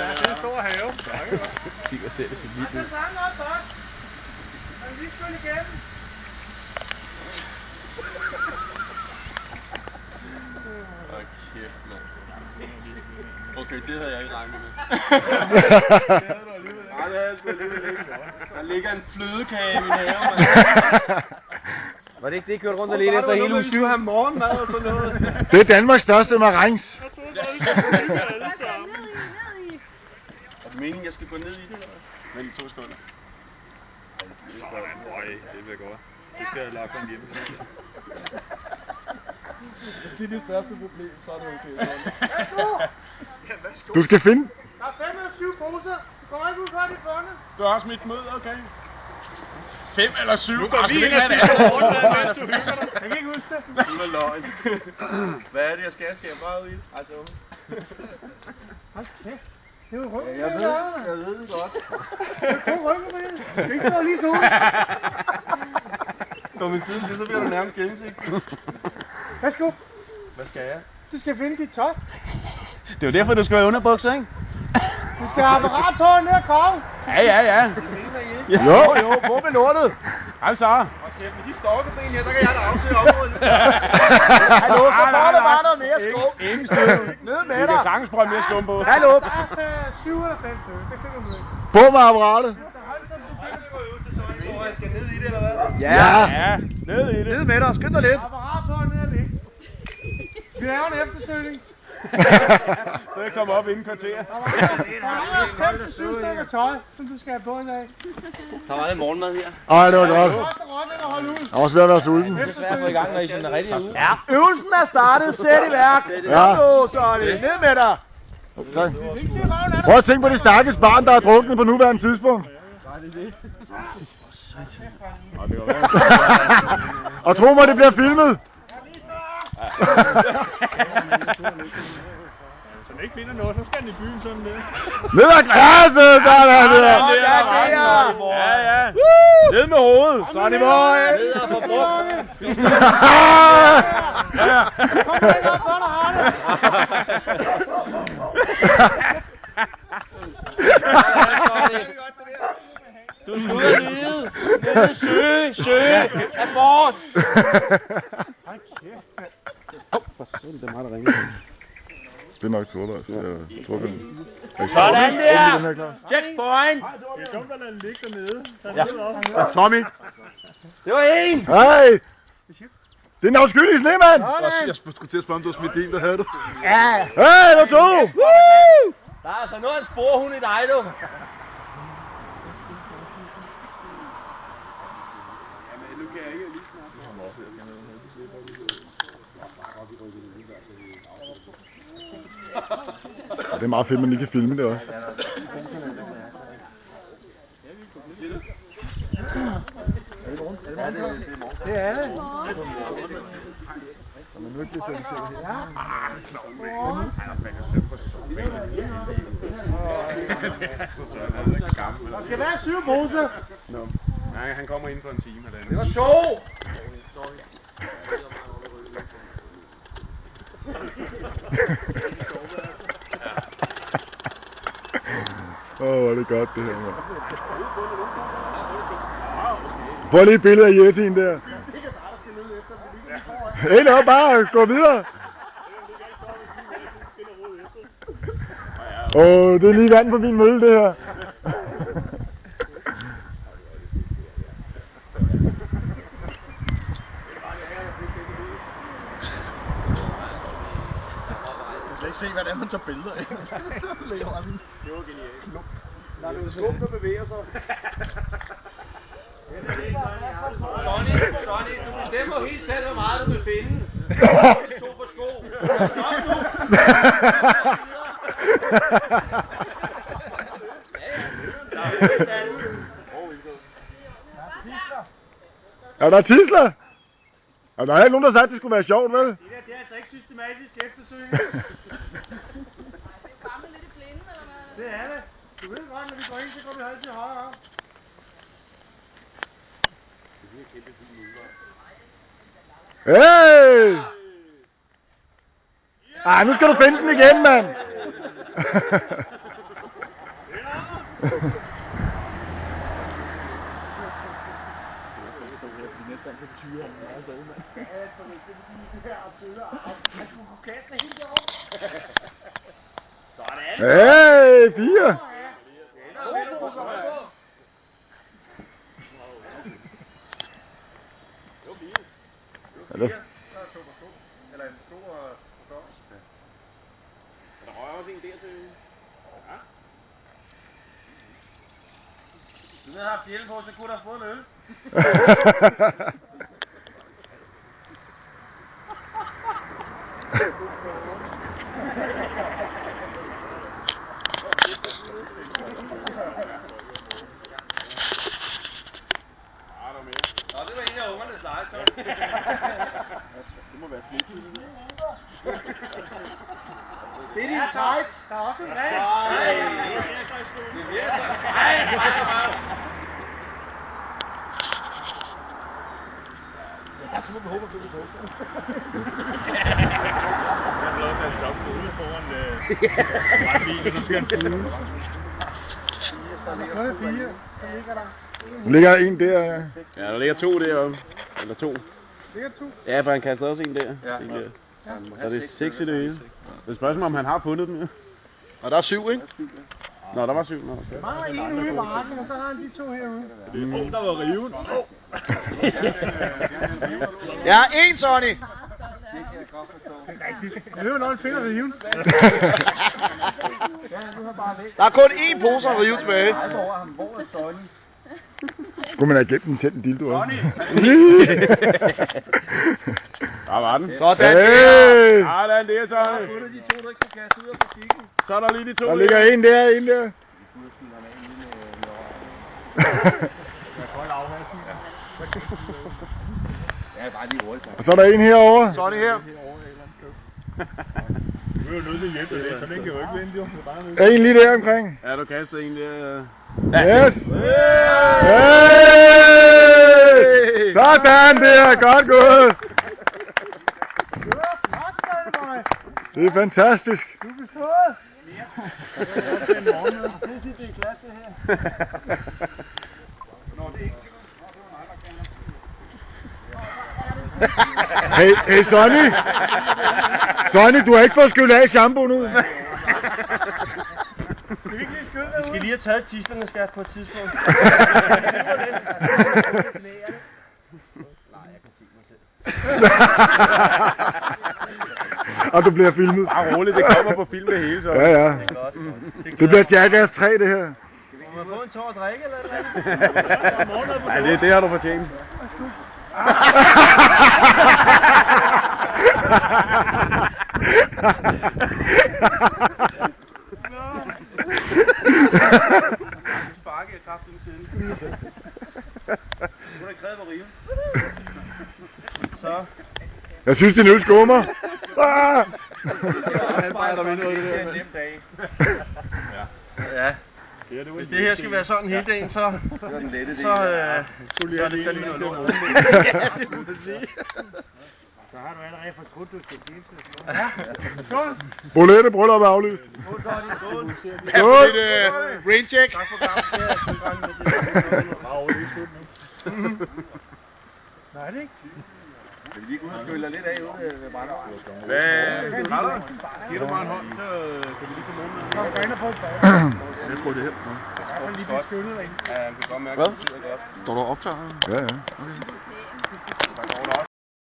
det er en stor have. Sig og sætte sit liv ud. Det er sangen også godt. Og vi skal igen. Kæft, mand. Okay, det havde jeg ikke regnet med. Nej, det havde jeg sgu alligevel ikke. Der ligger en flødekage i min have, mand. Var det ikke det, I kørte rundt og ledte efter hele ugen? Vi skulle have morgenmad og sådan noget. Det er Danmarks største marengs. Er det meningen, jeg skal gå ned i det? Men i 2 sekunder. Nej, det bliver godt. Det skal jeg lage på en hjemmeside. Hvis det er det største problem, så er det okay. Værsgo! Du skal finde. Der er 5 eller 7 poser. Du kommer ikke ud fra de fundet. Du har også mit møde, okay? 5 eller 7? Nu går vi ikke have det antal morgenmad, mens du hygger dig. Jeg kan ikke huske det. Det er løgn. Hvad er det, jeg skal? Skal jeg bare ud i det? Altså, Hold kæft. Det er jo ryggen. jeg ved det godt. Det er kun ryggen med det. Det er ikke stå lige så ud. Stå med siden til, så bliver du nærmest gennemsigtig. Værsgo. Hvad skal jeg? Du skal finde dit tøj. Det er jo derfor, du skal være underbukser, ikke? Du skal have apparat på ned og kove. Ja. Det mener I ikke? Jo. Hvor med lortet? Hej så. Og kæft, med de stokkerben her, der kan jeg da afse området nu. Hallo, så får du bare noget mere skum. Ingen støv. Ned med Vi dig. kan sagtens prøve mere skum på. Hallo. Der er 7 eller 5 stykker. Det finder du ikke. På med apparatet. Hvor jeg skal ned i det, eller hvad? Ja. Ned i det. Ned med dig, skynd dig lidt. Apparat på ned og ligge. Vi laver en eftersøgning. Så jeg kommer op inden kvarter. Der er 5 til 7 stykker tøj, som du skal have på i dag. Der var lidt morgenmad her. Ej, det var godt. Restaurant og hold ud. Jeg var også ved at være sulten. Det er svært at få i gang, når I sådan er rigtig ude. Ja, øvelsen er startet. Sæt i værk. Ja. Kom nu, Sonny. Ned med dig. Tak. Prøv at tænke på de stakkels barn, der er druknet på nuværende tidspunkt. Og tro mig, det bliver filmet. Hvis han ikke finder noget, så skal han i byen sådan der. Ned ad klasse, sådan er det. Ja. Ned med hovedet. Sonny boy. Ned og få brugt. Kom nu ikke op, før der har det. Du skal ud og lide. Søge. Abort. Det er mig, der ringer. Det er nok Torløs. Jeg tror, den Sådan der. den er klar. Checkpoint. Det er dumt, at lade den ligge dernede. Ja. Tommy. Det var en. Hej. Det er en afskyldig snemand. Jeg skulle til at spørge, om du har smidt din, hvad havde du? Hey, der er 2. Der er altså noget af en sporhund i dig, du. Det er meget fedt, man lige kan filme det også. Det er det. Der skal være 7 poser. Nej, han kommer inden for en time. Det var 2! Hvor er det godt det her, mand. Få lige et billede af Yettien der. Eller bare gå videre. Det er lige vand på min mølle, det her. Jeg skal ikke se, hvad det er, man tager billeder af. Det var genialt. Der er nogle skum, der bevæger sig. Sonny, du bestemmer helt selv, hvor meget du vil finde. Du 2 på sko. Stop nu. Er der tisler? Er der ikke nogen, der sagde, at det skulle være sjovt, vel? Det er altså ikke systematisk eftersøgning. Det er bare lidt i blinde, eller hvad? Det er det. Du ved godt, når vi går ind, så går vi altid højere op. Hey! Ej, nu skal du finde den igen, mand! Næste gang kan betyde, at han er stadig, mand. Han skulle kunne kaste det helt derovre. Hey, 4. Ja, det Eller en stor sæson. Der rører også en der til. Ja. Du havde haft hjelm på, så kunne der have fået en øl. Nå, det var en af ungernes legetøj. Det må være slidt. Det er dine tights. Der er også en regel. Nej, det er mere så. Ja, så må vi håbe, at du kan få det. Jeg har lov til at tage en soppe ude foran bil, og så skal han fugle. Så er det 4. Så ligger der. Der ligger en der, ja. Ja, der ligger 2 deroppe. Eller 2. Ligger 2. Ja, for han kaster også en der. Ja. En der. Så det er 6 i det hele. Det er et spørgsmål, om han har fundet dem, ja. Og der er 7, ikke? Nå, der var 7. Nå, okay. Der mangler en ude i marken, og så har han de 2 herude. Der var riven. Ja, en, Sonny! Jeg ved, når han finder riven. Der er kun én pose at rive tilbage. Hvor er Sonny? Skulle man have gemt den til den dildo? Der var den. Sådan Hey! Sådan der, så. de to, der ikke kan kaste ud af butikken. Så er der lige de 2 Der ligger en der, en der. Og så er der en herovre. Sonny her. Du er jo nødt til at hjælpe det, så den kan jo ikke vente, jo. Er en lige der omkring? Ja, du kastede en der. Yes! Hey! Sådan der, godt gået. Det var flot, sagde det mig. Det er fantastisk. Du er bestået. Det er en morgen. Det er klasse her. Hey Sonny. Sonny, du har ikke fået skyllet af shampooen ud. Skal vi ikke lige skyde Vi skal lige have taget tislerne, skat, på et tidspunkt. Og du bliver filmet. Bare roligt, det kommer på film det hele, så. Ja, ja. Det bliver Jackass 3, det her. Må jeg få en tår at drikke, eller noget? Ja, det har du fortjent. Sparke i kraften til. Du kunne ikke træde på riven. Så. Jeg synes, din øl skummer. Ah! Han fejrer der noget, det er en nem dag. Ja. Hvis det her skal være sådan hele dagen, så er det fandme noget lort. Det vil sige. Så har du allerede fortrudt, du skal give det. Bolette bryllup er aflyst. Skål. Skål. Rain check. Tak for Nej, det er ikke. Skal vi lige gå ud og skylle lidt af ude ved brænder? Hvad? Giv du mig en hånd, så kan vi lige komme ud. Så går ind og få et bad. Jeg tror det her. I hvert fald lige blive skyllet derinde. Ja, han kan godt mærke, Hvad? at det sidder godt. Står du og optager? Ja, ja.